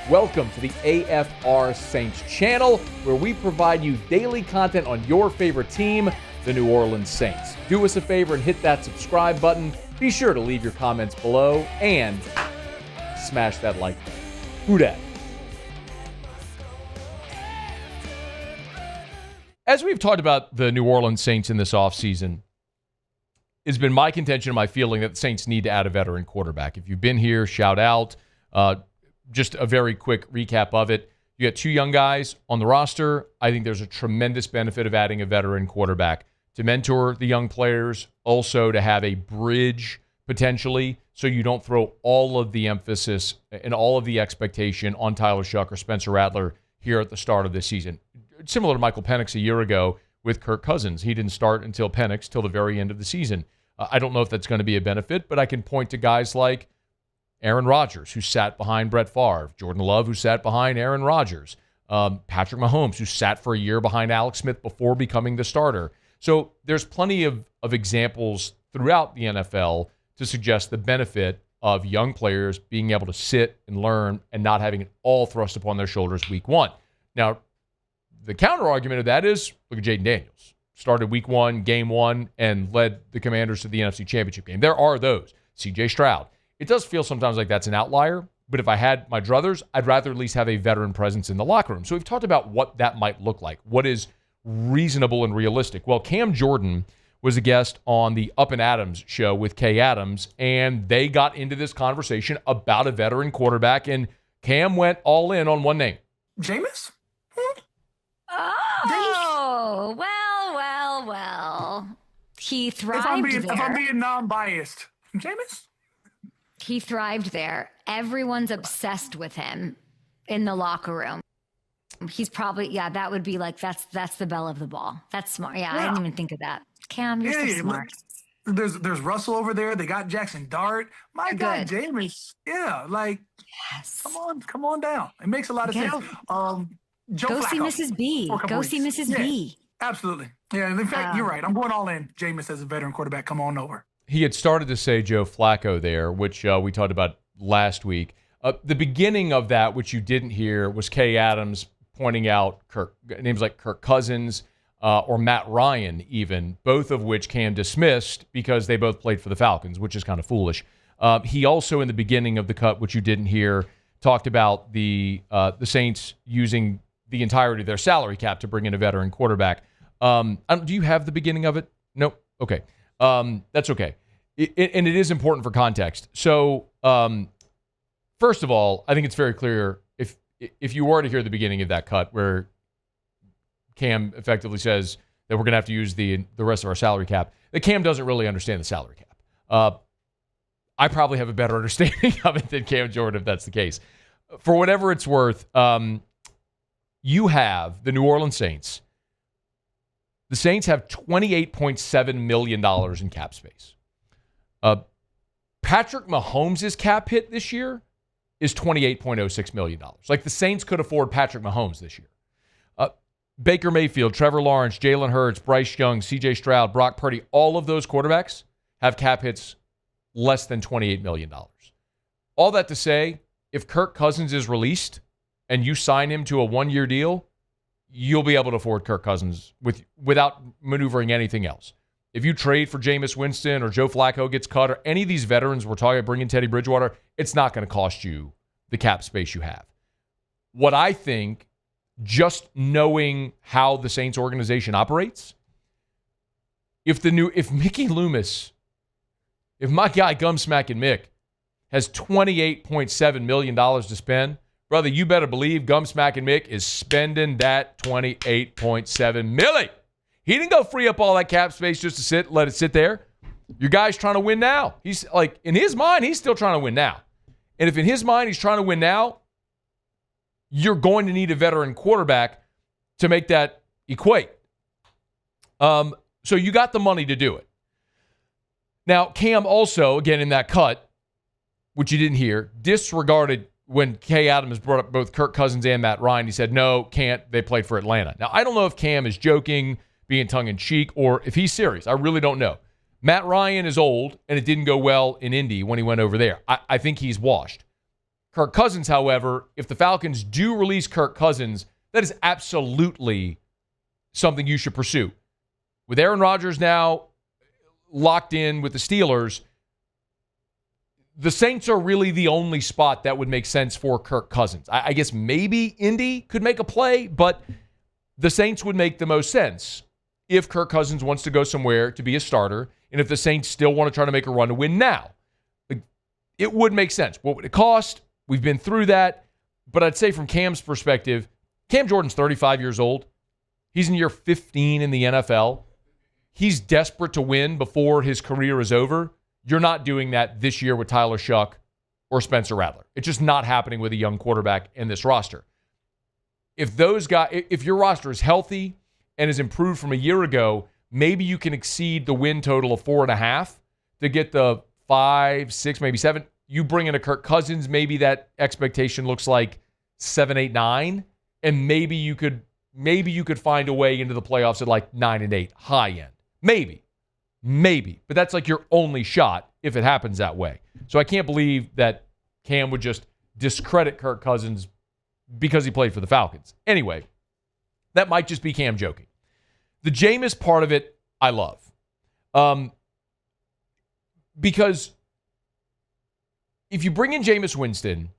Welcome to the AFR Saints channel, where we provide you daily content on your favorite team, the New Orleans Saints. Do us a favor and hit that subscribe button. Be sure to leave your comments below and smash that like button. Who dat? As we've talked about the New Orleans Saints in this offseason, it's been my contention and my feeling that the Saints need to add a veteran quarterback. If you've been here, shout out. Just a very quick recap of it. You got two young guys on the roster. I think there's a tremendous benefit of adding a veteran quarterback to mentor the young players, also to have a bridge potentially so you don't throw all of the emphasis and all of the expectation on Tyler Shuck or Spencer Rattler here at the start of this season. Similar to Michael Penix a year ago with Kirk Cousins. He didn't start until Penix till the very end of the season. I don't know if that's going to be a benefit, but I can point to guys like Aaron Rodgers, who sat behind Brett Favre, Jordan Love, who sat behind Aaron Rodgers, Patrick Mahomes, who sat for a year behind Alex Smith before becoming the starter. So there's plenty of examples throughout the NFL to suggest the benefit of young players being able to sit and learn and not having it all thrust upon their shoulders week one. Now, the counter argument of that is, look at Jaden Daniels. Started week one, game one, and led the Commanders to the NFC Championship game. There are those. C.J. Stroud. It does feel sometimes like that's an outlier, but if I had my druthers, I'd rather at least have a veteran presence in the locker room. So we've talked about what that might look like, what is reasonable and realistic. Well, Cam Jordan was a guest on the Up and Adams show with Kay Adams, and they got into this conversation about a veteran quarterback, and Cam went all in on one name. Jameis? Oh, well. He thrived there. If I'm being non-biased, Jameis? He thrived there. Everyone's obsessed with him in the locker room. He's probably, that would be like, that's the belle of the ball. That's smart. Yeah, I didn't even think of that. Cam, you're so smart. There's Russell over there. They got Jackson Dart. My God, Jameis. Yeah, yes. Come on down. It makes a lot of sense. Joe Go Flacco. see Mrs. B. Go see Mrs. B. Absolutely. Yeah, and in fact, you're right. I'm going all in. Jameis as a veteran quarterback. Come on over. He had started to say Joe Flacco there, which we talked about last week. The beginning of that, which you didn't hear, was Kay Adams pointing out names like Kirk Cousins or Matt Ryan even, both of which Cam dismissed because they both played for the Falcons, which is kind of foolish. He also, in the beginning of the cut, which you didn't hear, talked about the Saints using the entirety of their salary cap to bring in a veteran quarterback. Do you have the beginning of it? Nope. Okay. That's okay. And it is important for context. So, first of all, I think it's very clear if you were to hear the beginning of that cut where Cam effectively says that we're going to have to use the rest of our salary cap, that Cam doesn't really understand the salary cap. I probably have a better understanding of it than Cam Jordan if that's the case. For whatever it's worth, you have the New Orleans Saints. The Saints have $28.7 million in cap space. Patrick Mahomes' cap hit this year is $28.06 million. Like, the Saints could afford Patrick Mahomes this year. Baker Mayfield, Trevor Lawrence, Jalen Hurts, Bryce Young, C.J. Stroud, Brock Purdy, all of those quarterbacks have cap hits less than $28 million. All that to say, if Kirk Cousins is released and you sign him to a one-year deal, you'll be able to afford Kirk Cousins without maneuvering anything else. If you trade for Jameis Winston or Joe Flacco gets cut or any of these veterans we're talking about bringing Teddy Bridgewater, it's not going to cost you the cap space you have. What I think, just knowing how the Saints organization operates, if Mickey Loomis, if my guy Gumsmackin' Mick has $28.7 million to spend, brother, you better believe Gumsmackin' Mick is spending that $28.7 million. He didn't go free up all that cap space just to let it sit there. Your guy's trying to win now. He's like, in his mind, he's still trying to win now. And if in his mind he's trying to win now, you're going to need a veteran quarterback to make that equate. So you got the money to do it. Now, Cam also, again, in that cut, which you didn't hear, disregarded when Kay Adams brought up both Kirk Cousins and Matt Ryan. He said, no, can't. They played for Atlanta. Now, I don't know if Cam is joking, being tongue-in-cheek, or if he's serious. I really don't know. Matt Ryan is old, and it didn't go well in Indy when he went over there. I think he's washed. Kirk Cousins, however, if the Falcons do release Kirk Cousins, that is absolutely something you should pursue. With Aaron Rodgers now locked in with the Steelers, the Saints are really the only spot that would make sense for Kirk Cousins. I guess maybe Indy could make a play, but the Saints would make the most sense if Kirk Cousins wants to go somewhere to be a starter, and if the Saints still want to try to make a run to win now. It would make sense. What would it cost? We've been through that. But I'd say from Cam's perspective, Cam Jordan's 35 years old. He's in year 15 in the NFL. He's desperate to win before his career is over. You're not doing that this year with Tyler Shuck or Spencer Rattler. It's just not happening with a young quarterback in this roster. If your roster is healthy and is improved from a year ago, maybe you can exceed the win total of 4.5 to get the 5, 6, maybe 7. You bring in a Kirk Cousins, maybe that expectation looks like 7, 8, 9, and maybe you could find a way into the playoffs at like 9 and 8, high end. Maybe. But that's like your only shot if it happens that way. So I can't believe that Cam would just discredit Kirk Cousins because he played for the Falcons. Anyway, that might just be Cam joking. The Jameis part of it, I love. Because if you bring in Jameis Winston,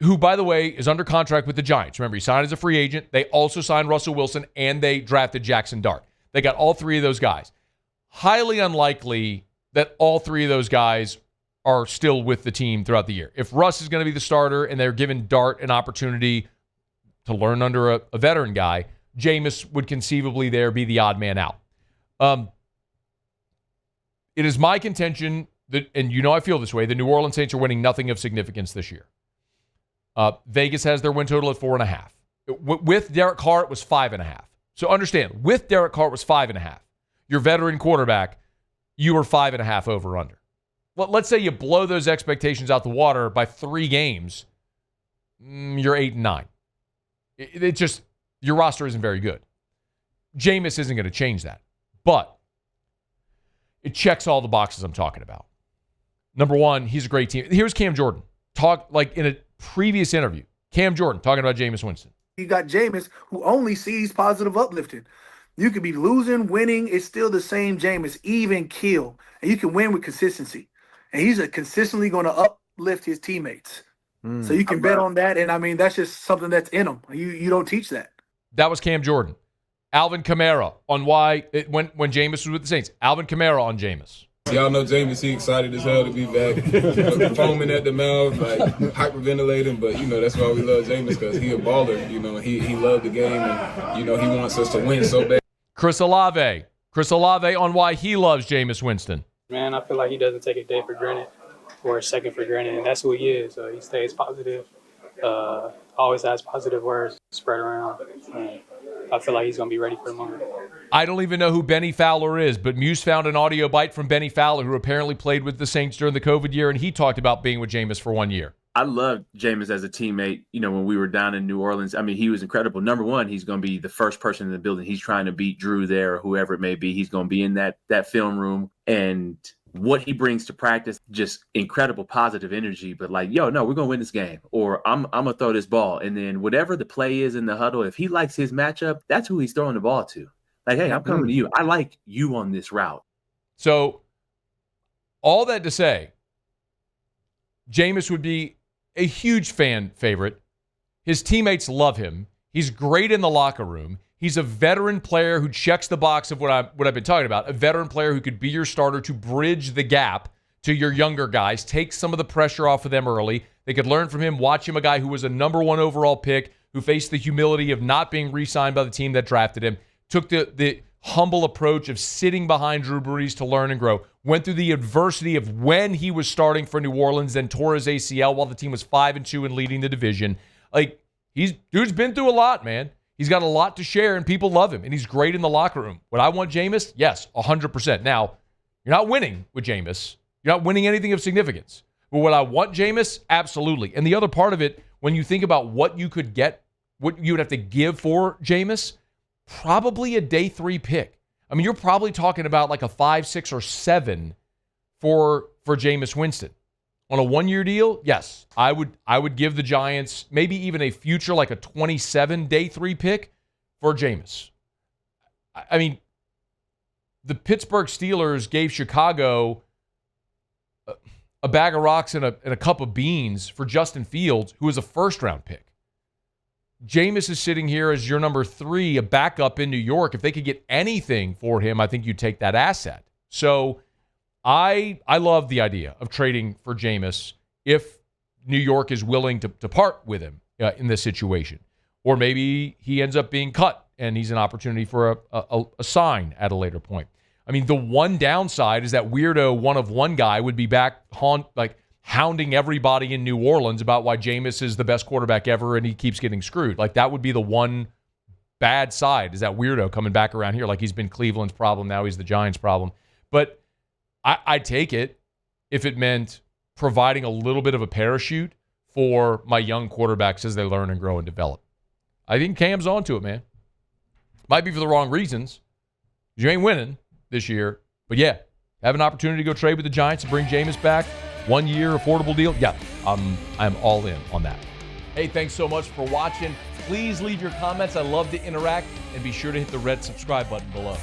who, by the way, is under contract with the Giants. Remember, he signed as a free agent. They also signed Russell Wilson, and they drafted Jackson Dart. They got all three of those guys. Highly unlikely that all three of those guys are still with the team throughout the year. If Russ is going to be the starter and they're giving Dart an opportunity to learn under a veteran guy, Jameis would conceivably there be the odd man out. It is my contention that, and I feel this way, the New Orleans Saints are winning nothing of significance this year. Vegas has their win total at 4.5. With Derek Carr, it was 5.5. So understand, with Derek Carr, it was 5.5. Your veteran quarterback, you were 5.5 over under. Let's say you blow those expectations out the water by 3 games, you're 8 and 9. It just, your roster isn't very good. Jameis isn't going to change that. But it checks all the boxes I'm talking about. Number one, he's a great team. Here's Cam Jordan. Talk like in a previous interview. Cam Jordan talking about Jameis Winston. You got Jameis, who only sees positive uplifting. You could be losing, winning. It's still the same Jameis, even kill. And you can win with consistency. And he's consistently going to uplift his teammates. So you can bet on that. And, I mean, that's just something that's in him. You don't teach that. That was Cam Jordan. Alvin Kamara on why, when Jameis was with the Saints. Alvin Kamara on Jameis. Y'all know Jameis, he excited as hell to be back. Foaming at the mouth, like hyperventilating. But, that's why we love Jameis, because he a baller. He loved the game, and, he wants us to win so bad. Chris Olave on why he loves Jameis Winston. Man, I feel like he doesn't take a day for granted or a second for granted, and that's who he is. He stays positive, always has positive words spread around. And I feel like he's going to be ready for the moment. I don't even know who Benny Fowler is, but Muse found an audio bite from Benny Fowler, who apparently played with the Saints during the COVID year, and he talked about being with Jameis for 1 year. I loved Jameis as a teammate, when we were down in New Orleans. I mean, he was incredible. Number one, he's going to be the first person in the building. He's trying to beat Drew there or whoever it may be. He's going to be in that film room. And what he brings to practice, just incredible positive energy. But we're going to win this game. Or I'm going to throw this ball. And then whatever the play is in the huddle, if he likes his matchup, that's who he's throwing the ball to. Like, hey, I'm coming to you. I like you on this route. So all that to say, Jameis would be a huge fan favorite. His teammates love him. He's great in the locker room. He's a veteran player who checks the box of what I've been talking about. A veteran player who could be your starter to bridge the gap to your younger guys, take some of the pressure off of them early. They could learn from him, watch him, a guy who was a number 1 overall pick, who faced the humility of not being re-signed by the team that drafted him, took the humble approach of sitting behind Drew Brees to learn and grow, went through the adversity of when he was starting for New Orleans, then tore his ACL while the team was 5-2 and leading the division. Dude's been through a lot, man. He's got a lot to share, and people love him, and he's great in the locker room. Would I want Jameis? Yes, 100%. Now, you're not winning with Jameis. You're not winning anything of significance. But would I want Jameis? Absolutely. And the other part of it, when you think about what you could get, what you would have to give for Jameis, probably a day 3 pick. I mean, you're probably talking about like a 5, 6, or 7 for Jameis Winston on a 1-year deal, yes, I would give the Giants maybe even a future, like a 27 day 3 pick for Jameis. I mean, the Pittsburgh Steelers gave Chicago a bag of rocks and a cup of beans for Justin Fields, who was a first-round pick. Jameis is sitting here as your number 3, a backup in New York. If they could get anything for him, I think you'd take that asset. So I love the idea of trading for Jameis if New York is willing to part with him in this situation. Or maybe he ends up being cut and he's an opportunity for a sign at a later point. I mean, the one downside is that weirdo one-of-one guy would be back hounding everybody in New Orleans about why Jameis is the best quarterback ever and he keeps getting screwed. Like, that would be the one bad side, is that weirdo coming back around here like he's been Cleveland's problem, now he's the Giants' problem. But I'd take it if it meant providing a little bit of a parachute for my young quarterbacks as they learn and grow and develop. I think Cam's onto it, man. Might be for the wrong reasons. You ain't winning this year. But yeah, have an opportunity to go trade with the Giants and bring Jameis back. 1 year affordable deal. Yeah, I'm all in on that. Hey, thanks so much for watching. Please leave your comments. I love to interact. And be sure to hit the red subscribe button below.